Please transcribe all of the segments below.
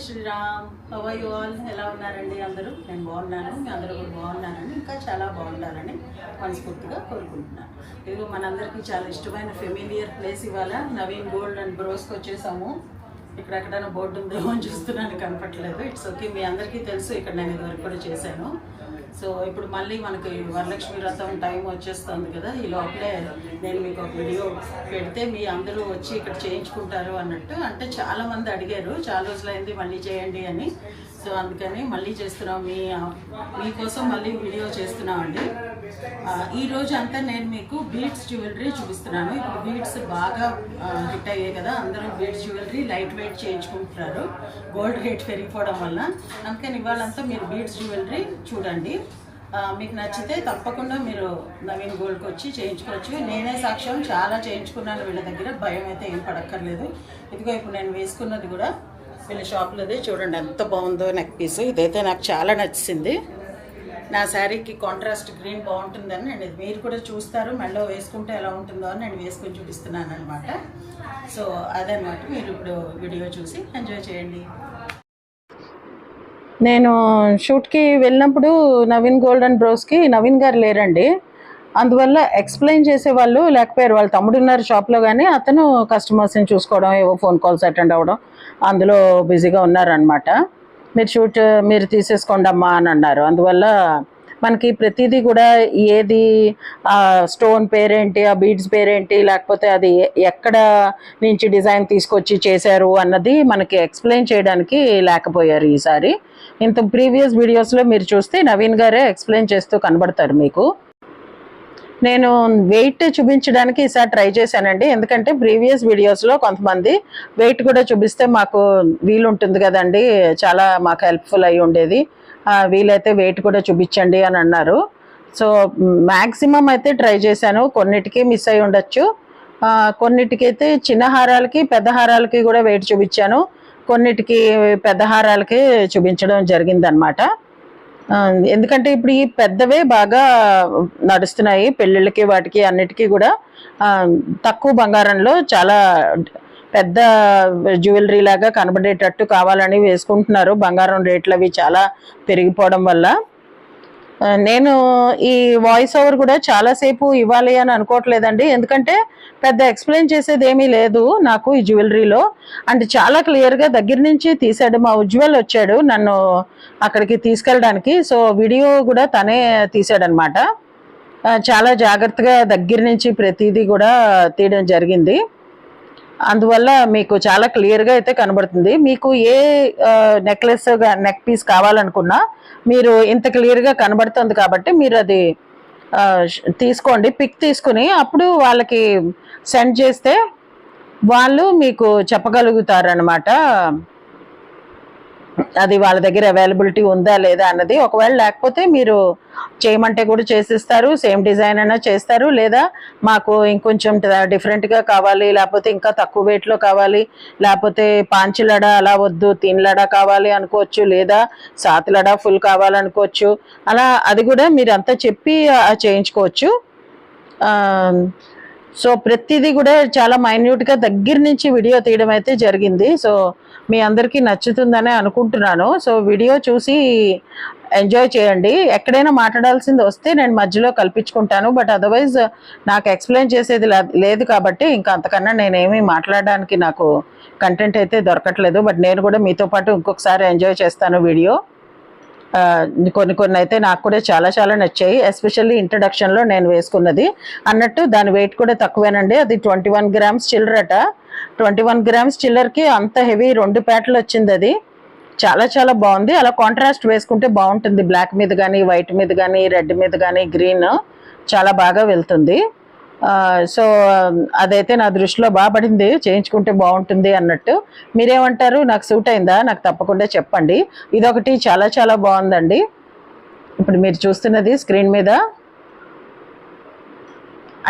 Sriram. How are you all? ఎలా ఉన్నారండి అందరూ? నేను బాగున్నాను, మీ అందరూ కూడా బాగున్నారని, ఇంకా చాలా బాగుండాలని మనస్ఫూర్తిగా కోరుకుంటున్నాను. ఇదిగో మనందరికీ చాలా ఇష్టమైన ఫెమిలియర్ ప్లేస్ ఇవాళ నవీన్ గోల్డ్ అండ్ బ్రోస్కి వచ్చేసాము. ఇక్కడ ఎక్కడైనా బోర్డు ఉందేమో అని చూస్తున్నాను, కనపట్లేదు. ఇట్స్ ఓకే, మీ అందరికీ తెలుసు ఇక్కడ నేను ఇదివరకు కూడా చేశాను. సో ఇప్పుడు మళ్ళీ మనకి వరలక్ష్మి వ్రతం టైం వచ్చేస్తుంది కదా, ఈ లోపలే నేను మీకు ఒక వీడియో పెడితే మీ అందరూ వచ్చి ఇక్కడ చేయించుకుంటారు అన్నట్టు. అంటే చాలామంది అడిగారు, చాలా రోజులైంది మళ్ళీ చేయండి అని. సో అందుకని మళ్ళీ చేస్తున్నాం, మీకోసం మళ్ళీ వీడియో చేస్తున్నామండి. ఈరోజు అంతా నేను మీకు బీడ్స్ జ్యువెలరీ చూపిస్తున్నాను. ఇప్పుడు బీడ్స్ బాగా హిట్ అయ్యాయి కదా, అందరూ బీడ్స్ జ్యువెలరీ లైట్ వెయిట్ చేయించుకుంటున్నారు గోల్డ్ రేట్ పెరిగిపోవడం వల్ల. అందుకని ఇవాళంతా మీరు బీడ్స్ జ్యువెలరీ చూడండి. మీకు నచ్చితే తప్పకుండా మీరు నవీన్ గోల్డ్కి వచ్చి చేయించుకోవచ్చు. నేనే సాక్ష్యం, చాలా చేయించుకున్నాను వీళ్ళ దగ్గర, భయం అయితే ఏం పడక్కర్లేదు. ఇదిగో ఇప్పుడు నేను వేసుకున్నది కూడా వీళ్ళ షాప్లోదే, చూడండి ఎంత బాగుందో నెక్ పీస్. ఇదైతే నాకు చాలా నచ్చింది. నా శారీకి కాంట్రాస్ట్ గ్రీన్ బాగుంటుందని నేను, మీరు కూడా చూస్తారు మెడలో వేసుకుంటే ఎలా ఉంటుందో అని నేను వేసుకొని చూపిస్తున్నాను అనమాట. సో అదనమాట, మీరు ఇప్పుడు వీడియో చూసి ఎంజాయ్ చేయండి. నేను షూట్కి వెళ్ళినప్పుడు నవీన్ గోల్డ్ అండ్ బ్రోస్కి నవీన్ గారు లేరండి, అందువల్ల ఎక్స్ప్లెయిన్ చేసేవాళ్ళు లేకపోయారు. వాళ్ళ తమ్ముడు ఉన్నారు షాప్లో, కానీ అతను కస్టమర్స్ని చూసుకోవడం, ఏవో ఫోన్ కాల్స్ అటెండ్ అవ్వడం, అందులో బిజీగా ఉన్నారనమాట. మీరు తీసేసుకోండి అమ్మా అని అన్నారు. అందువల్ల మనకి ప్రతిదీ కూడా ఏది స్టోన్ పేరేంటి, ఆ బీడ్స్ పేరేంటి, లేకపోతే అది ఎక్కడ నుంచి డిజైన్ తీసుకొచ్చి చేశారు అన్నది మనకి ఎక్స్ప్లెయిన్ చేయడానికి లేకపోయారు ఈసారి. ఇంత ప్రీవియస్ వీడియోస్లో మీరు చూస్తే నవీన్ గారే ఎక్స్ప్లెయిన్ చేస్తూ కనబడతారు మీకు. నేను వెయిట్ చూపించడానికి ఈసారి ట్రై చేశానండి, ఎందుకంటే ప్రీవియస్ వీడియోస్లో కొంతమంది వెయిట్ కూడా చూపిస్తే మాకు వీలుంటుంది కదండి, చాలా మాకు హెల్ప్ఫుల్ అయి ఉండేది, వీలైతే వెయిట్ కూడా చూపించండి అని అన్నారు. సో మ్యాక్సిమం అయితే ట్రై చేశాను. కొన్నిటికి మిస్ అయి ఉండొచ్చు, కొన్నిటికైతే చిన్న హారాలకి పెద్ద హారాలకి కూడా వెయిట్ చూపించాను, కొన్నిటికి పెద్ద హారాలకి చూపించడం జరిగిందనమాట. ఎందుకంటే ఇప్పుడు ఈ పెద్దవే బాగా నడుస్తున్నాయి పెళ్ళిళ్ళకి, వాటికి అన్నిటికీ కూడా తక్కువ బంగారంలో చాలా పెద్ద జ్యువెలరీ లాగా కనబడేటట్టు కావాలని వేసుకుంటున్నారు. బంగారం రేట్లు అవి చాలా పెరిగిపోవడం వల్ల. నేను ఈ వాయిస్ ఓవర్ కూడా చాలాసేపు ఇవ్వాలి అని అనుకోవట్లేదండి, ఎందుకంటే పెద్ద ఎక్స్ప్లెయిన్ చేసేది ఏమీ లేదు నాకు ఈ జ్యువెలరీలో. అంటే చాలా క్లియర్గా దగ్గర నుంచి తీసాడు, మా ఉజ్వల్ వచ్చాడు నన్ను అక్కడికి తీసుకెళ్ళడానికి. సో వీడియో కూడా తనే తీసాడనమాట. చాలా జాగ్రత్తగా దగ్గర నుంచి ప్రతిదీ కూడా తీయడం జరిగింది. అందువల్ల మీకు చాలా క్లియర్గా అయితే కనబడుతుంది. మీకు ఏ నెక్లెస్ నెక్ పీస్ కావాలనుకున్నా మీరు ఇంత క్లియర్గా కనబడుతుంది కాబట్టి మీరు అది తీసుకోండి, పిక్ తీసుకుని అప్పుడు వాళ్ళకి సెండ్ చేస్తే వాళ్ళు మీకు చెప్పగలుగుతారనమాట అది వాళ్ళ దగ్గర అవైలబిలిటీ ఉందా లేదా అన్నది. ఒకవేళ లేకపోతే మీరు చేయమంటే కూడా చేసిస్తారు, సేమ్ డిజైన్ అయినా చేస్తారు, లేదా మాకు ఇంకొంచెం డిఫరెంట్గా కావాలి, లేకపోతే ఇంకా తక్కువ వెయిట్లో కావాలి, లేకపోతే పాంచిలడ అలా వద్దు తీన్లడ కావాలి అనుకోవచ్చు, లేదా సాతులడ ఫుల్ కావాలనుకోవచ్చు. అలా అది కూడా మీరు అంతా చెప్పి చేయించుకోవచ్చు. సో ప్రతిదీ కూడా చాలా మైన్యూట్గా దగ్గర నుంచి వీడియో తీయడం అయితే జరిగింది. సో మీ అందరికీ నచ్చుతుందనే అనుకుంటున్నాను. సో వీడియో చూసి ఎంజాయ్ చేయండి. ఎక్కడైనా మాట్లాడాల్సింది వస్తే నేను మధ్యలో కల్పించుకుంటాను, బట్ అదర్వైజ్ నాకు ఎక్స్ప్లెయిన్ చేసేది లేదు కాబట్టి ఇంకా అంతకన్నా నేనేమీ మాట్లాడడానికి నాకు కంటెంట్ అయితే దొరకట్లేదు. బట్ నేను కూడా మీతో పాటు ఇంకొకసారి ఎంజాయ్ చేస్తాను వీడియో. కొన్ని అయితే నాకు కూడా చాలా చాలా నచ్చాయి, ఎస్పెషల్లీ ఇంట్రడక్షన్లో నేను వేసుకున్నది. అన్నట్టు దాని వెయిట్ కూడా తక్కువేనండి, అది 21 గ్రామ్స్ చిల్లరట. 21 గ్రామ్స్ చిల్లర్కి అంత హెవీ 2 పేటలు వచ్చింది. అది చాలా చాలా బాగుంది. అలా కాంట్రాస్ట్ వేసుకుంటే బాగుంటుంది, బ్లాక్ మీద కానీ వైట్ మీద కానీ రెడ్ మీద కానీ గ్రీన్ చాలా బాగా వెళ్తుంది. సో అదైతే నా దృష్టిలో బాగా పడింది, చేయించుకుంటే బాగుంటుంది అన్నట్టు. మీరేమంటారు? నాకు సూట్ అయిందా? నాకు తప్పకుండా చెప్పండి. ఇదొకటి చాలా చాలా బాగుందండి. ఇప్పుడు మీరు చూస్తున్నది స్క్రీన్ మీద,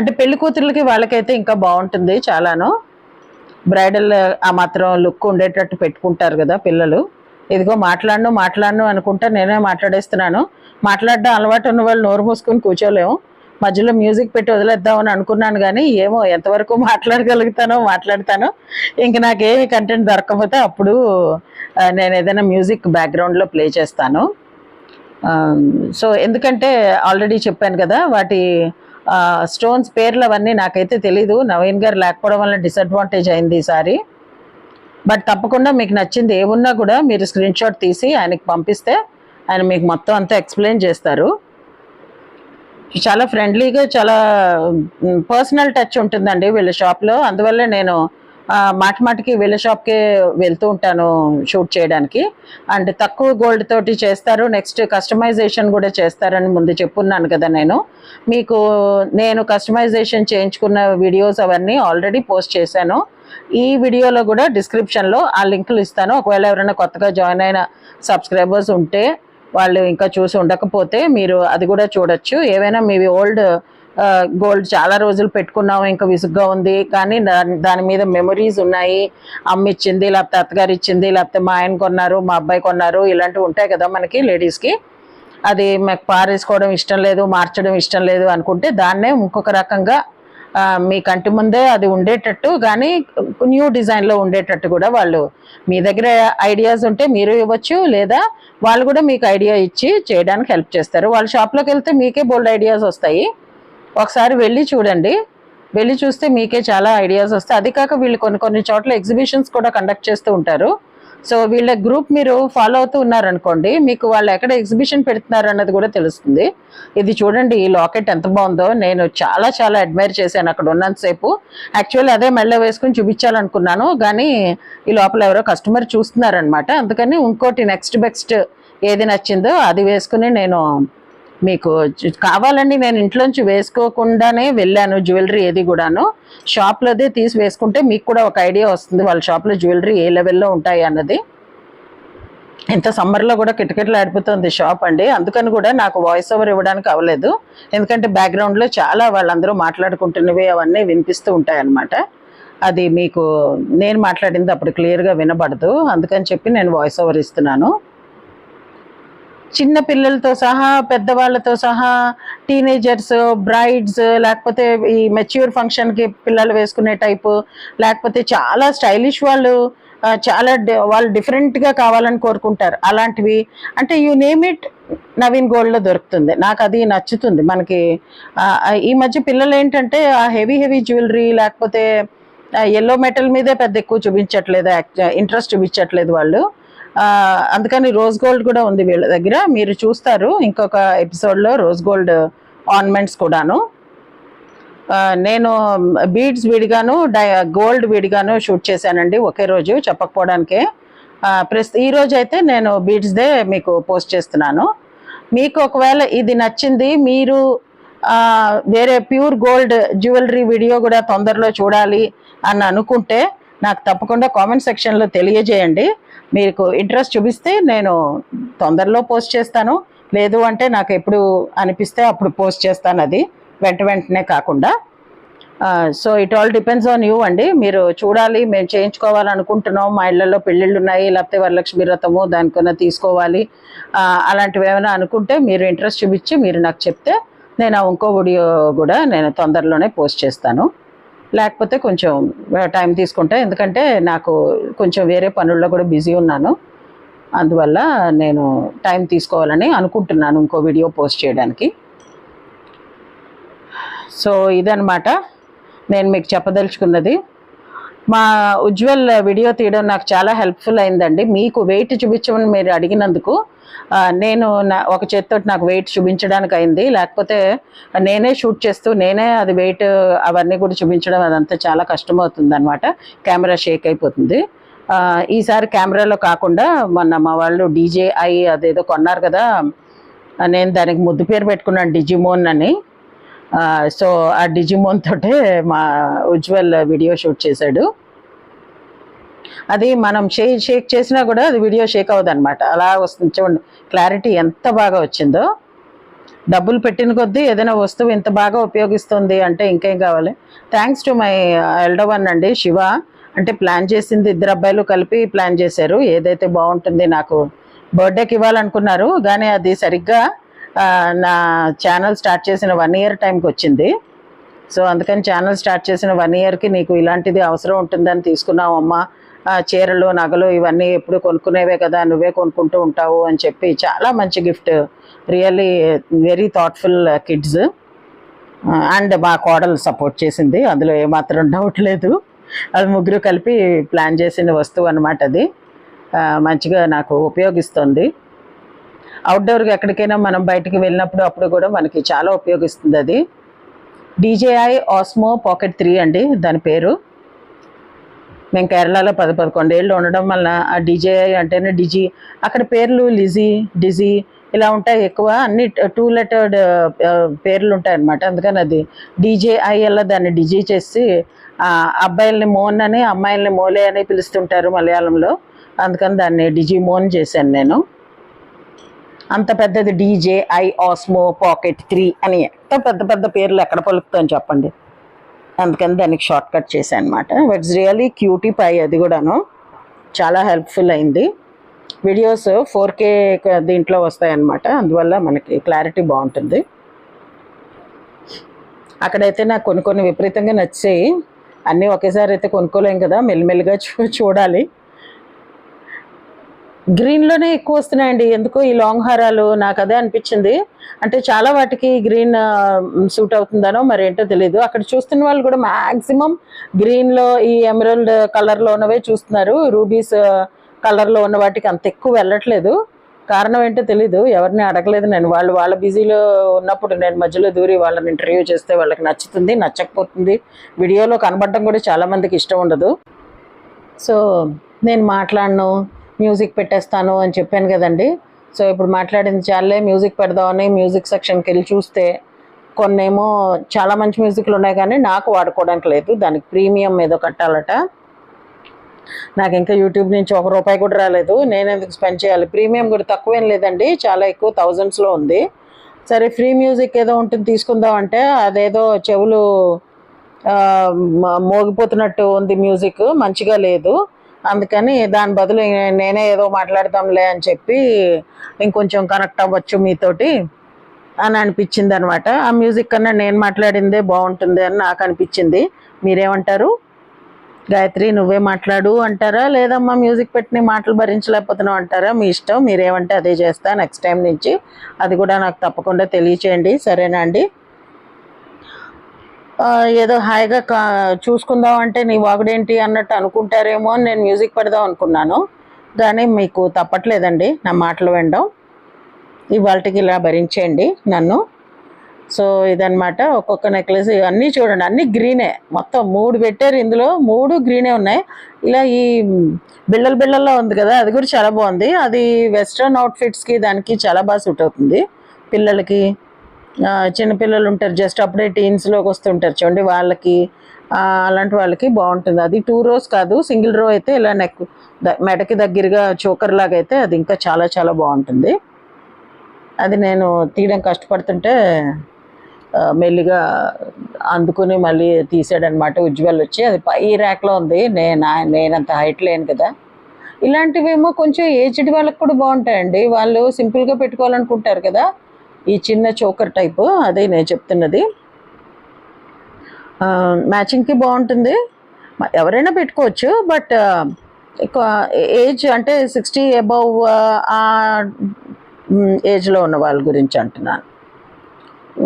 అంటే పెళ్లి కూతుర్లకి వాళ్ళకైతే ఇంకా బాగుంటుంది చాలాను. బ్రైడల్ ఆ మాత్రం లుక్ ఉండేటట్టు పెట్టుకుంటారు కదా పిల్లలు. ఇదిగో మాట్లాడను అనుకుంటా నేనే మాట్లాడేస్తున్నాను. మాట్లాడడం అలవాటు ఉన్న వాళ్ళు నోరు మూసుకొని కూర్చోలేము, మధ్యలో మ్యూజిక్ పెట్టి వదిలేద్దామని అనుకున్నాను, కానీ ఏమో ఎంతవరకు మాట్లాడతాను. ఇంక నాకేమి కంటెంట్ దొరకకపోతే అప్పుడు నేను ఏదైనా మ్యూజిక్ బ్యాక్గ్రౌండ్లో ప్లే చేస్తాను. సో ఎందుకంటే ఆల్రెడీ చెప్పాను కదా, వాటి స్టోన్స్ పేర్లు అవన్నీ నాకైతే తెలీదు. నవీన్ గారు లేకపోవడం వల్ల డిసడ్వాంటేజ్ అయింది ఈసారి. బట్ తప్పకుండా మీకు నచ్చింది ఏమున్నా కూడా మీరు స్క్రీన్ షాట్ తీసి ఆయనకి పంపిస్తే ఆయన మీకు మొత్తం అంతా ఎక్స్ప్లెయిన్ చేస్తారు. చాలా ఫ్రెండ్లీగా, చాలా పర్సనల్ టచ్ ఉంటుందండి వీళ్ళ షాప్లో. అందువల్ల నేను మాటికి వీళ్ళ షాప్కే వెళ్తూ ఉంటాను షూట్ చేయడానికి. అండ్ తక్కువ గోల్డ్ తోటి చేస్తారు, నెక్స్ట్ కస్టమైజేషన్ కూడా చేస్తారని ముందు చెప్పున్నాను కదా. నేను కస్టమైజేషన్ చేయించుకున్న వీడియోస్ అవన్నీ ఆల్రెడీ పోస్ట్ చేశాను. ఈ వీడియోలో కూడా డిస్క్రిప్షన్లో ఆ లింకులు ఇస్తాను. ఒకవేళ ఎవరైనా కొత్తగా జాయిన్ అయిన సబ్స్క్రైబర్స్ ఉంటే, వాళ్ళు ఇంకా చూసి ఉండకపోతే మీరు అది కూడా చూడొచ్చు. ఏవైనా మీవి ఓల్డ్ గోల్డ్ చాలా రోజులు పెట్టుకున్నాము, ఇంకా విసుగ్గా ఉంది, కానీ దాని మీద మెమరీస్ ఉన్నాయి, అమ్మ ఇచ్చింది, లేకపోతే అత్తగారు ఇచ్చింది, లేకపోతే మా ఆయన కొన్నారు, మా అబ్బాయి కొన్నారు, ఇలాంటివి ఉంటాయి కదా మనకి లేడీస్కి. అది మాకు పారేసుకోవడం ఇష్టం లేదు, మార్చడం ఇష్టం లేదు అనుకుంటే దాన్నే ఇంకొక రకంగా మీ కంటి ముందే అది ఉండేటట్టు, కానీ న్యూ డిజైన్లో ఉండేటట్టు కూడా వాళ్ళు, మీ దగ్గర ఐడియాస్ ఉంటే మీరు ఇవ్వచ్చు, లేదా వాళ్ళు కూడా మీకు ఐడియా ఇచ్చి చేయడానికి హెల్ప్ చేస్తారు. వాళ్ళ షాప్లోకి వెళ్తే మీకే బోల్డ్ ఐడియాస్ వస్తాయి. ఒకసారి వెళ్ళి చూడండి, వెళ్ళి చూస్తే మీకే చాలా ఐడియాస్ వస్తాయి. అది కాక వీళ్ళు కొన్ని చోట్ల ఎగ్జిబిషన్స్ కూడా కండక్ట్ చేస్తూ ఉంటారు. సో వీళ్ళ గ్రూప్ మీరు ఫాలో అవుతూ ఉన్నారనుకోండి, మీకు వాళ్ళు ఎక్కడ ఎగ్జిబిషన్ పెడుతున్నారు అన్నది కూడా తెలుస్తుంది. ఇది చూడండి, ఈ లాకెట్ ఎంత బాగుందో. నేను చాలా అడ్మైర్ చేశాను అక్కడ ఉన్నంతసేపు. యాక్చువల్లీ అదే మెళ్ళ వేసుకుని చూపించాలనుకున్నాను, కానీ ఈ లోపల ఎవరో కస్టమర్ చూస్తున్నారనమాట. అందుకని ఇంకోటి నెక్స్ట్ బెస్ట్ ఏది నచ్చిందో అది వేసుకుని నేను మీకు కావాలండి, నేను ఇంట్లోంచి వేసుకోకుండానే వెళ్ళాను. జ్యువెలరీ ఏది కూడాను షాప్లోదే తీసి వేసుకుంటే మీకు కూడా ఒక ఐడియా వస్తుంది వాళ్ళ షాప్లో జ్యువెలరీ ఏ లెవెల్లో ఉంటాయి అన్నది. ఇంత సమ్మర్లో కూడా కిటకిటలు ఆడిపోతుంది షాప్ అండి. అందుకని కూడా నాకు వాయిస్ ఓవర్ ఇవ్వడానికి అవ్వలేదు, ఎందుకంటే బ్యాక్గ్రౌండ్లో చాలా వాళ్ళందరూ మాట్లాడుకుంటున్నవి అవన్నీ వినిపిస్తూ ఉంటాయి అన్నమాట. అది మీకు నేను మాట్లాడింది అప్పుడు క్లియర్గా వినబడదు, అందుకని చెప్పి నేను వాయిస్ ఓవర్ ఇస్తున్నాను. చిన్న పిల్లలతో సహా, పెద్దవాళ్ళతో సహా, టీనేజర్స్, బ్రైడ్స్, లేకపోతే ఈ మెచ్యూర్ ఫంక్షన్కి పిల్లలు వేసుకునే టైపు, లేకపోతే చాలా స్టైలిష్ వాళ్ళు, వాళ్ళు డిఫరెంట్గా కావాలని కోరుకుంటారు అలాంటివి. అంటే యూ నేమ్ ఇట్, నవీన్ గోల్డ్లో దొరుకుతుంది. నాకు అది నచ్చుతుంది. మనకి ఈ మధ్య పిల్లలు ఏంటంటే ఆ హెవీ జ్యువెలరీ, లేకపోతే ఎల్లో మెటల్ మీదే పెద్ద ఎక్కువ చూపించట్లేదు, ఇంట్రెస్ట్ చూపించట్లేదు వాళ్ళు. అందుకని రోజ్ గోల్డ్ కూడా ఉంది వీళ్ళ దగ్గర, మీరు చూస్తారు ఇంకొక ఎపిసోడ్లో రోజ్ గోల్డ్ ఆర్నమెంట్స్ కూడాను. నేను బీడ్స్ విడిగాను, గోల్డ్ విడిగాను షూట్ చేశానండి ఒకే రోజు, చెప్పకపోవడానికే. ఈ రోజు అయితే నేను బీడ్స్దే మీకు పోస్ట్ చేస్తున్నాను. మీకు ఒకవేళ ఇది నచ్చింది, మీరు వేరే ప్యూర్ గోల్డ్ జ్యువెలరీ వీడియో కూడా తొందరలో చూడాలి అని అనుకుంటే నాకు తప్పకుండా కామెంట్ సెక్షన్లో తెలియజేయండి. మీకు ఇంట్రెస్ట్ చూపిస్తే నేను తొందరలో పోస్ట్ చేస్తాను, లేదు అంటే నాకు ఎప్పుడు అనిపిస్తే అప్పుడు పోస్ట్ చేస్తాను, అది వెంటనే కాకుండా. So it all depends on you అండి. మీరు చూడాలి, మేము చేయించుకోవాలనుకుంటున్నాం, మా ఇళ్లలో పెళ్ళిళ్ళు ఉన్నాయి, లేకపోతే వరలక్ష్మి వ్రతము దానికన్నా తీసుకోవాలి, అలాంటివి ఏమైనా అనుకుంటే మీరు ఇంట్రెస్ట్ చూపించి మీరు నాకు చెప్తే నేను ఇంకో వీడియో కూడా నేను తొందరలోనే పోస్ట్ చేస్తాను. లేకపోతే కొంచెం టైం తీసుకుంటా, ఎందుకంటే నాకు కొంచెం వేరే పనుల్లో కూడా బిజీ ఉన్నాను, అందువల్ల నేను టైం తీసుకోవాలని అనుకుంటున్నాను ఇంకో వీడియో పోస్ట్ చేయడానికి. సో ఇదన్నమాట నేను మీకు చెప్పదలుచుకున్నది. మా ఉజ్వల్ వీడియో తీయడం నాకు చాలా హెల్ప్ఫుల్ అయిందండి. మీకు వెయిట్ చూపించమని మీరు అడిగినందుకు నేను ఒక చేతితో నాకు వెయిట్ చూపించడానికి అయింది, లేకపోతే నేనే షూట్ చేస్తూ నేనే అది వెయిట్ అవన్నీ కూడా చూపించడం అదంతా చాలా కష్టమవుతుంది అనమాట, కెమెరా షేక్ అయిపోతుంది. ఈసారి కెమెరాలో కాకుండా మొన్న మా వాళ్ళు DJI అదేదో కొన్నారు కదా, నేను దానికి ముద్దు పేరు పెట్టుకున్నాను డిజిమోన్ అని. సో ఆ డిజిమోన్ తోటే మా ఉజ్వల్ వీడియో షూట్ చేశాడు. అది మనం షేక్ చేసినా కూడా అది వీడియో షేక్ అవ్వదు అనమాట, అలా వస్తుంది. చూడండి క్లారిటీ ఎంత బాగా వచ్చిందో. డబ్బులు పెట్టిన కొద్దీ ఏదైనా వస్తువు ఇంత బాగా ఉపయోగిస్తుంది అంటే ఇంకేం కావాలి. Thanks to my elder one అండి, శివ. అంటే ప్లాన్ చేసింది ఇద్దరు అబ్బాయిలు కలిపి ప్లాన్ చేశారు, ఏదైతే బాగుంటుంది నాకు బర్త్డేకి ఇవ్వాలనుకున్నారు, కానీ అది సరిగ్గా నా ఛానల్ స్టార్ట్ చేసిన 1 ఇయర్ టైంకి వచ్చింది. సో అందుకని ఛానల్ స్టార్ట్ చేసిన 1 ఇయర్కి నీకు ఇలాంటిది అవసరం ఉంటుందని తీసుకున్నావు అమ్మ, చీరలు నగలు ఇవన్నీ ఎప్పుడు కొనుక్కునేవే కదా, నువ్వే కొనుక్కుంటూ ఉంటావు అని చెప్పి చాలా మంచి gift. Really very thoughtful kids. And మా కోడలు సపోర్ట్ చేసింది, అందులో ఏమాత్రం డౌట్ లేదు. అది ముగ్గురు కలిపి ప్లాన్ చేసిన వస్తువు అనమాట. అది మంచిగా నాకు ఉపయోగిస్తుంది. అవుట్డోర్కి ఎక్కడికైనా మనం బయటికి వెళ్ళినప్పుడు అప్పుడు కూడా మనకి చాలా ఉపయోగిస్తుంది. అది DJI Osmo Pocket 3 అండి దాని పేరు. మేము కేరళలో 10-11 ఏళ్ళు ఉండడం వలన ఆ DJI అంటేనే డిజి, అక్కడ పేర్లు లిజీ, డిజీ ఇలా ఉంటాయి ఎక్కువ, అన్ని 2 లెటర్డ్ పేర్లు ఉంటాయి అన్నమాట. అందుకని అది DJI అలా దాన్ని డిజీ చేసి అబ్బాయిల్ని మోన్ అని అమ్మాయిల్ని మోలే అని పిలుస్తుంటారు మలయాళంలో. అందుకని దాన్ని డిజిమోన్ చేశాను నేను. అంత పెద్దది DJI Osmo Pocket 3 అని ఎంత పెద్ద పెద్ద పేర్లు ఎక్కడ పలుకుతాను చెప్పండి. అందుకని దానికి షార్ట్ కట్ చేశాను అనమాట. ఇట్స్ రియలీ క్యూటీ పై, అది కూడాను చాలా హెల్ప్ఫుల్ అయింది. వీడియోస్ 4K దీంట్లో వస్తాయన్నమాట, అందువల్ల మనకి క్లారిటీ బాగుంటుంది. అక్కడైతే నాకు కొన్ని విపరీతంగా నచ్చాయి. అన్నీ ఒకేసారి అయితే కొనుక్కోలేం కదా, మెల్లిమెల్లిగా చూడాలి. గ్రీన్లోనే ఎక్కువ వస్తున్నాయండి ఎందుకో ఈ లాంగ్ హారాలు, నాకు అదే అనిపించింది. అంటే చాలా వాటికి గ్రీన్ సూట్ అవుతుందనో మరి ఏంటో తెలియదు. అక్కడ చూస్తున్న వాళ్ళు కూడా మ్యాక్సిమం గ్రీన్లో ఈ ఎమరల్డ్ కలర్లో ఉన్నవే చూస్తున్నారు. రూబీస్ కలర్లో ఉన్న వాటికి అంత ఎక్కువ వెళ్ళట్లేదు. కారణం ఏంటో తెలీదు, ఎవరిని అడగలేదు నేను. వాళ్ళ బిజీలో ఉన్నప్పుడు నేను మధ్యలో దూరి వాళ్ళని ఇంటర్వ్యూ చేస్తే వాళ్ళకి నచ్చుతుంది, నచ్చకపోతుంది. వీడియోలో కనబడడం కూడా చాలామందికి ఇష్టం ఉండదు. సో నేను మాట్లాడను, మ్యూజిక్ పెట్టేస్తాను అని చెప్పాను కదండి. సో ఇప్పుడు మాట్లాడింది చాలే, మ్యూజిక్ పెడదామని మ్యూజిక్ సెక్షన్కి వెళ్ళి చూస్తే కొన్నేమో చాలా మంచి మ్యూజిక్లు ఉన్నాయి కానీ నాకు వాడుకోవడానికి లేదు. దానికి ప్రీమియం ఏదో కట్టాలట. నాకు ఇంకా యూట్యూబ్ నుంచి ₹1 కూడా రాలేదు. నేను ఎందుకు స్పెండ్ చేయాలి? ప్రీమియం కూడా తక్కువేం లేదండి, చాలా ఎక్కువ, థౌజండ్స్లో ఉంది. సరే ఫ్రీ మ్యూజిక్ ఏదో ఉంటుంది తీసుకుందాం అంటే అదేదో చెవులు మోగిపోతున్నట్టు ఉంది, మ్యూజిక్ మంచిగా లేదు. అందుకని దాని బదులు నేనే ఏదో మాట్లాడదాంలే అని చెప్పి ఇంకొంచెం కనెక్ట్ అవ్వచ్చు మీతోటి అని అనిపించింది అనమాట. ఆ మ్యూజిక్ కన్నా నేను మాట్లాడిందే బాగుంటుంది అని నాకు అనిపించింది. మీరేమంటారు? గాయత్రి నువ్వే మాట్లాడు అంటారా, లేదమ్మా మ్యూజిక్ పెట్టిన మాటలు భరించలేకపోతున్నావు అంటారా? మీ ఇష్టం, మీరేమంటే అదే చేస్తా నెక్స్ట్ టైం నుంచి. అది కూడా నాకు తప్పకుండా తెలియచేయండి, సరేనా అండి? ఏదో హాయిగా చూసుకుందాం అంటే నీ వాగుడేంటి అన్నట్టు అనుకుంటారేమో అని నేను మ్యూజిక్ పెడదాం అనుకున్నాను, కానీ మీకు తప్పట్లేదండి నా మాటలు వినడం. ఇవాళకి ఇలా భరించేయండి నన్ను. సో ఇదన్నమాట. ఒక్కొక్క నెక్లెస్ అన్నీ చూడండి, అన్నీ గ్రీనే, మొత్తం 3 పెట్టారు, ఇందులో 3 గ్రీనే ఉన్నాయి. ఇలా ఈ బిళ్ళల్లో ఉంది కదా, అది కూడా చాలా బాగుంది. అది వెస్ట్రన్ అవుట్ఫిట్స్కి దానికి చాలా బాగా సూట్ అవుతుంది. పిల్లలకి, చిన్నపిల్లలు ఉంటారు జస్ట్ అప్పుడే టీన్స్లోకి వస్తుంటారు చూడండి, వాళ్ళకి అలాంటి వాళ్ళకి బాగుంటుంది. అది 2 rows కాదు, సింగిల్ రో అయితే ఇలా నెక్ మెడకి దగ్గరగా చోకర్ లాగా అయితే అది ఇంకా చాలా చాలా బాగుంటుంది. అది నేను తీయడం కష్టపడుతుంటే మెల్లిగా అందుకుని మళ్ళీ తీసాడనమాట ఉజ్వల్ వచ్చి. అది పై ర్యాక్లో ఉంది, నేనంత హైట్ లేను కదా. ఇలాంటివేమో కొంచెం ఏజ్డ్ వాళ్ళకి కూడా బాగుంటాయండి, వాళ్ళు సింపుల్గా పెట్టుకోవాలనుకుంటారు కదా. ఈ చిన్న చోకర్ టైపు అదే నేను చెప్తున్నది. మ్యాచింగ్కి బాగుంటుంది, ఎవరైనా పెట్టుకోవచ్చు. బట్ ఎక్కువ ఏజ్ అంటే 60 అబవ్ ఆ ఏజ్లో ఉన్న వాళ్ళ గురించి అంటున్నాను.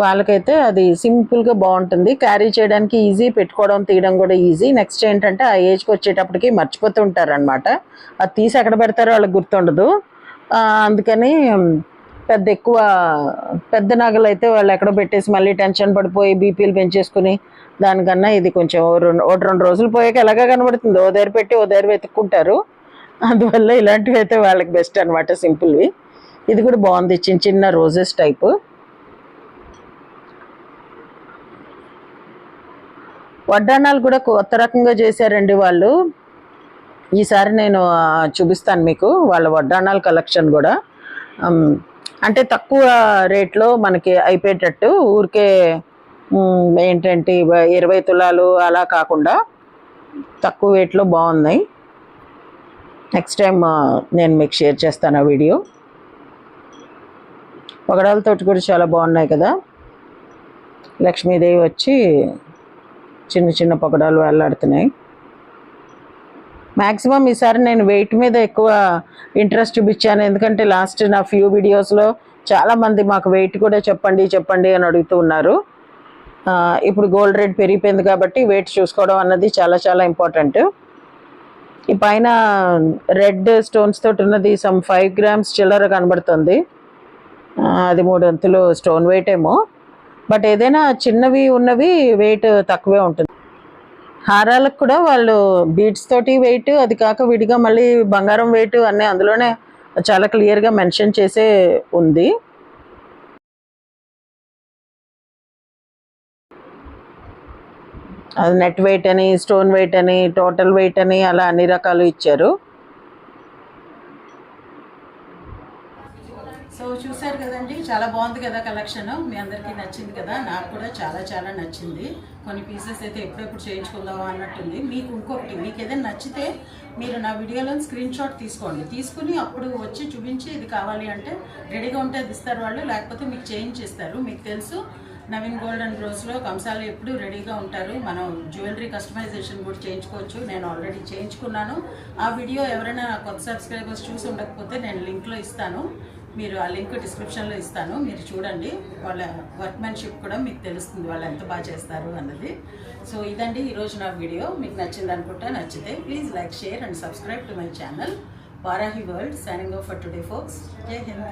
వాళ్ళకైతే అది సింపుల్గా బాగుంటుంది, క్యారీ చేయడానికి ఈజీ, పెట్టుకోవడం తీయడం కూడా ఈజీ. నెక్స్ట్ ఏంటంటే ఆ ఏజ్కి వచ్చేటప్పటికి మర్చిపోతూ ఉంటారనమాట, అది తీసి ఎక్కడ పెడతారో వాళ్ళకి గుర్తుండదు. అందుకని పెద్ద నగలు అయితే వాళ్ళు ఎక్కడో పెట్టేసి మళ్ళీ టెన్షన్ పడిపోయి బీపీలు పెంచేసుకుని, దానికన్నా ఇది కొంచెం 1-2 రోజులు పోయాక ఎలాగా కనబడుతుంది, ఓ దగ్గర పెట్టి ఓ దగ్గర వెతుక్కుంటారు. అందువల్ల ఇలాంటివి అయితే వాళ్ళకి బెస్ట్ అనమాట, సింపుల్వి. ఇది కూడా బాగుంది, చిన్న చిన్న రోజెస్ టైపు. వడ్డాణాలు కూడా కొత్త రకంగా చేశారండి వాళ్ళు. ఈసారి నేను చూపిస్తాను మీకు వాళ్ళ వడ్డాణాల కలెక్షన్ కూడా. అంటే తక్కువ రేట్లో మనకి అయిపోయేటట్టు, ఊరికే ఏంటంటే 20 తులాలు అలా కాకుండా తక్కువ రేట్లో బాగున్నాయి. నెక్స్ట్ టైం నేను మీకు షేర్ చేస్తాను ఆ వీడియో. పగడాలతోటి కూడా చాలా బాగున్నాయి కదా. లక్ష్మీదేవి వచ్చి చిన్న చిన్న పగడాలు వేలాడుతున్నాయి. మ్యాక్సిమం ఈసారి నేను వెయిట్ మీద ఎక్కువ ఇంట్రెస్ట్ చూపించాను, ఎందుకంటే లాస్ట్ నా ఫ్యూ వీడియోస్లో చాలామంది మాకు వెయిట్ కూడా చెప్పండి అని అడుగుతూ ఉన్నారు. ఇప్పుడు గోల్డ్ రేట్ పెరిగిపోయింది కాబట్టి వెయిట్ చూసుకోవడం అన్నది చాలా చాలా ఇంపార్టెంట్. ఈ పైన రెడ్ స్టోన్స్ తోటి ఉన్నది సమ్ 5 grams చిల్లర కనబడుతుంది. అది 3 వంతులు స్టోన్ వెయిట్ ఏమో, బట్ ఏదైనా చిన్నవి ఉన్నవి వెయిట్ తక్కువే ఉంటుంది. హారాలకు కూడా వాళ్ళు బీడ్స్ తోటి వెయిట్, అది కాక విడిగా మళ్ళీ బంగారం వెయిట్ అన్నీ అందులోనే చాలా క్లియర్గా మెన్షన్ చేసే ఉంది. అది నెట్ వెయిట్ అని, స్టోన్ వెయిట్ అని, టోటల్ వెయిట్ అని అలా అన్ని రకాలు ఇచ్చారు. సో చూసారు కదండి, చాలా బాగుంది కదా కలెక్షన్. మీ అందరికీ నచ్చింది కదా, నాకు కూడా చాలా చాలా నచ్చింది. కొన్ని పీసెస్ అయితే ఎప్పుడెప్పుడు చేయించుకుందామా అన్నట్టుంది. మీకు ఇంకొకటి, మీకు ఏదైనా నచ్చితే మీరు నా వీడియోలో స్క్రీన్ షాట్ తీసుకోండి, తీసుకుని అప్పుడు వచ్చి చూపించి ఇది కావాలి అంటే రెడీగా ఉంటే అది ఇస్తారు వాళ్ళు, లేకపోతే మీకు చేయించిస్తారు. మీకు తెలుసు నవీన్ గోల్డ్ అండ్ బ్రోస్లో కంసాలు ఎప్పుడు రెడీగా ఉంటారు. మనం జ్యువెలరీ కస్టమైజేషన్ కూడా చేయించుకోవచ్చు. నేను ఆల్రెడీ చేయించుకున్నాను. ఆ వీడియో ఎవరైనా కొత్త సబ్స్క్రైబర్స్ చూసి ఉండకపోతే నేను లింక్లో ఇస్తాను, మీరు ఆ లింక్ డిస్క్రిప్షన్లో ఇస్తాను, మీరు చూడండి. వాళ్ళ వర్క్మెన్షిప్ కూడా మీకు తెలుస్తుంది, వాళ్ళు ఎంత బాగా చేస్తారు అన్నది. సో ఇదండి ఈరోజు నా వీడియో. మీకు నచ్చింది అనుకుంటా. నచ్చితే please like, share and subscribe to my channel Varahi world. Signing off for today folks. Jai Hind.